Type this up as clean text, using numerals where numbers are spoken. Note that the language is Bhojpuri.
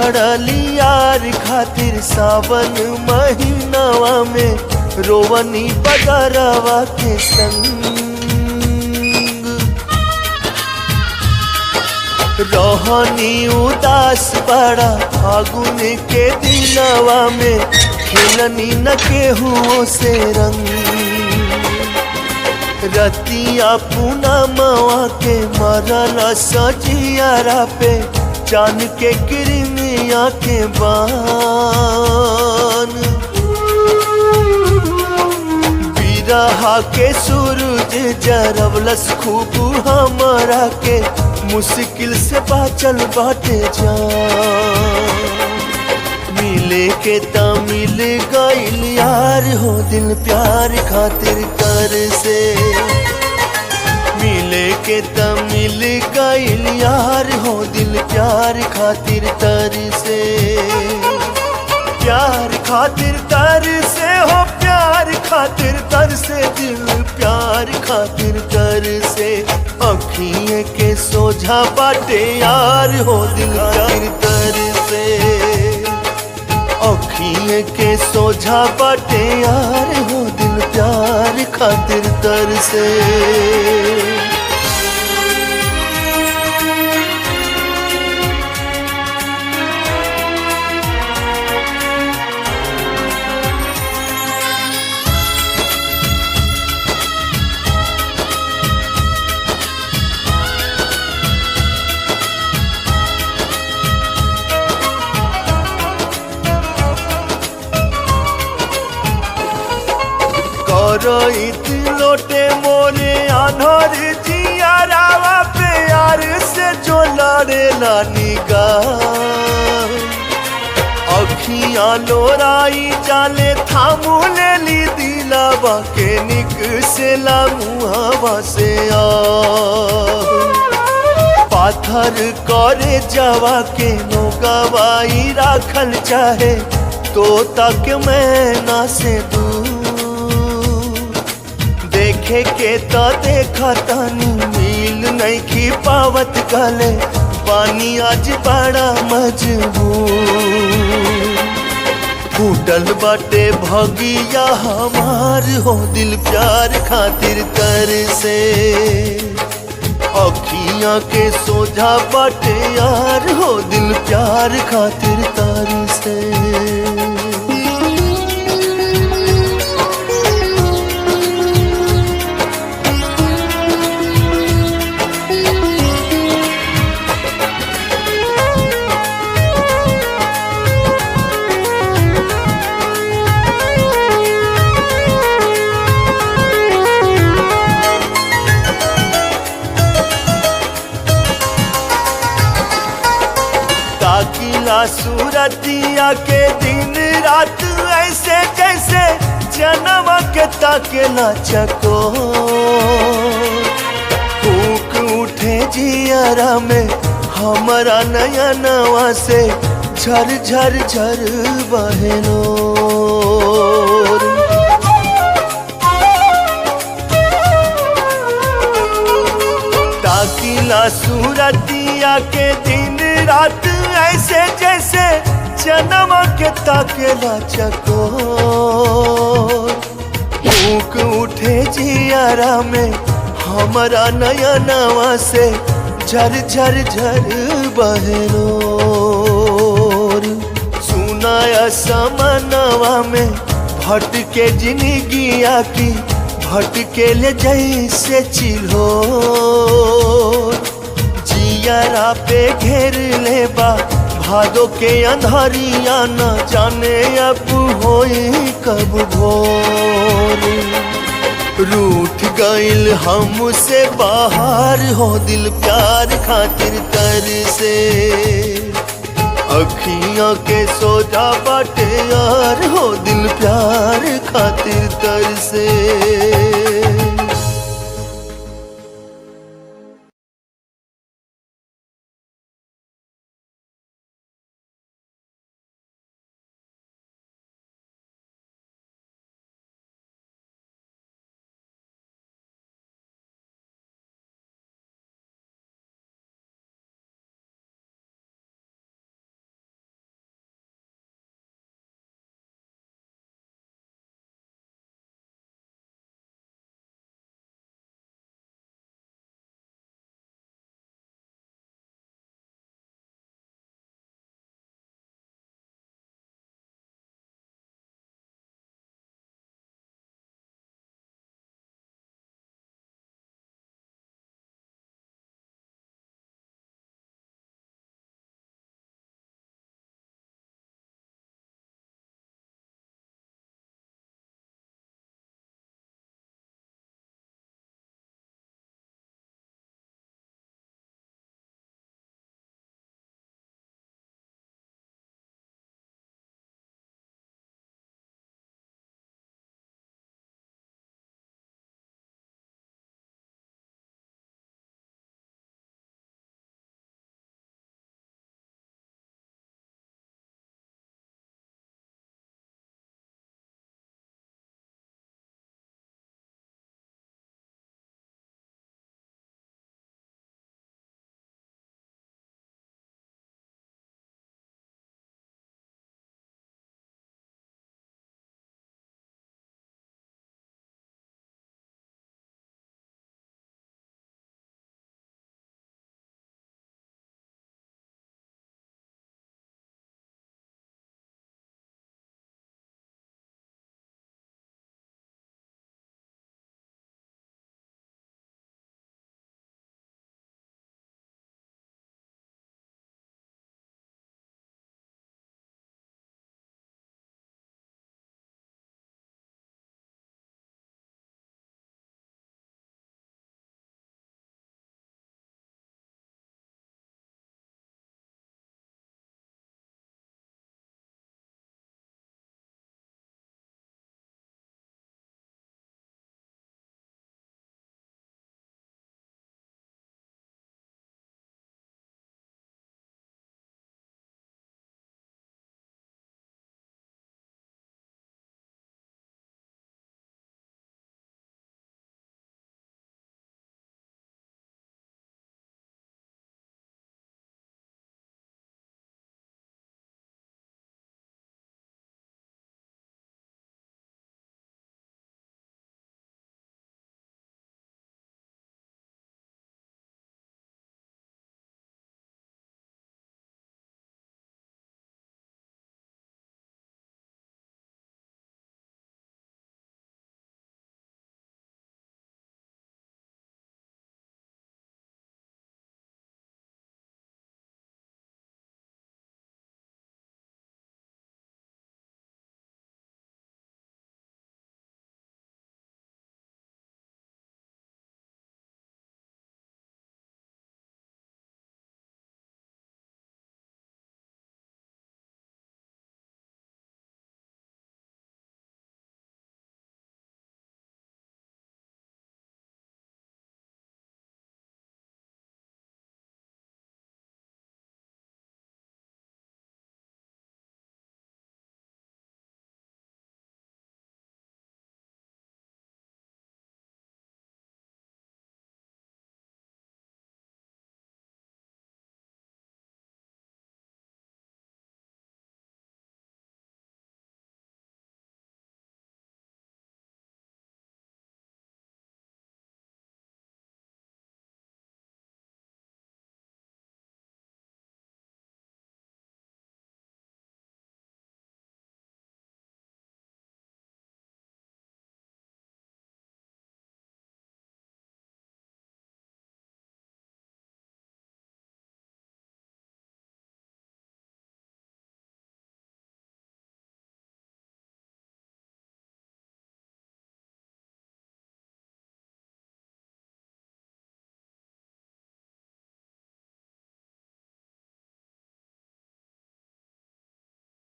बिछड़ली यार खातिर सावन महीनावा में रोवनी बगरवा के संग रहनी उदास बड़ा फागुन के दिनवा में खेलनी न केहू से रंग रतिया पूनमवा के मरल सजियारा पे चान के किरमिया के बान बिरहा के सूरज जरवलस खूब हमरा के मुश्किल से बाचल बाटे जान मिले के ता मिल गइल यार हो दिल प्यार खातिर कर से मिले के ता मिल गइल यार हो दिल प्यार खातिर तर से प्यार खातिर तर से हो प्यार खातिर तर से दिल प्यार खातिर तर से अखिए के सोझा बाटे यार हो दिल प्यार तर से अखिए के सोझा बाटे यार हो दिल प्यार खातिर तर से करइत लोटे मोरे आन्हर जियारावा प्यार से जो लड़ेला निगाह अखियां लोराई जाले थामू लेली दिलावा के निक से ला मुहावा से आ पाथर करे जावा के नोगवाई राखल चाहे तो तक मैं ना से दूर देखे के तो देखा तानी मिल नहीं की पावत गले पानी आज बड़ा मजबूर फूटल बाटे भगिया हमार हो दिल प्यार खातिर कर से अखियां के सोझा बाटे यार हो दिल प्यार खातिर तर से ताकिला सूरतिया के दिन रात ऐसे जैसे जन्म के ताकेला चको फूक उठे जियारा में हमारा नया नवा से झर झर झर बहनो ताकिला सूरतिया के दिन रात ऐसे जैसे जन्म के ताकेला चको फूक उठे जियारा में हमारा नया नवा से झर झर झर बहनो सुनाया समनवा में भटके जिंदगिया की भटके ले जैसे चिल्हो जियारा पे घेर लेबा भादो के अंधारिया न जाने अब होई कब भोर रूठ गइल हमसे बाहर हो दिल प्यार खातिर तर से अखियां के सोझा बाटे यार हो दिल प्यार खातिर तर से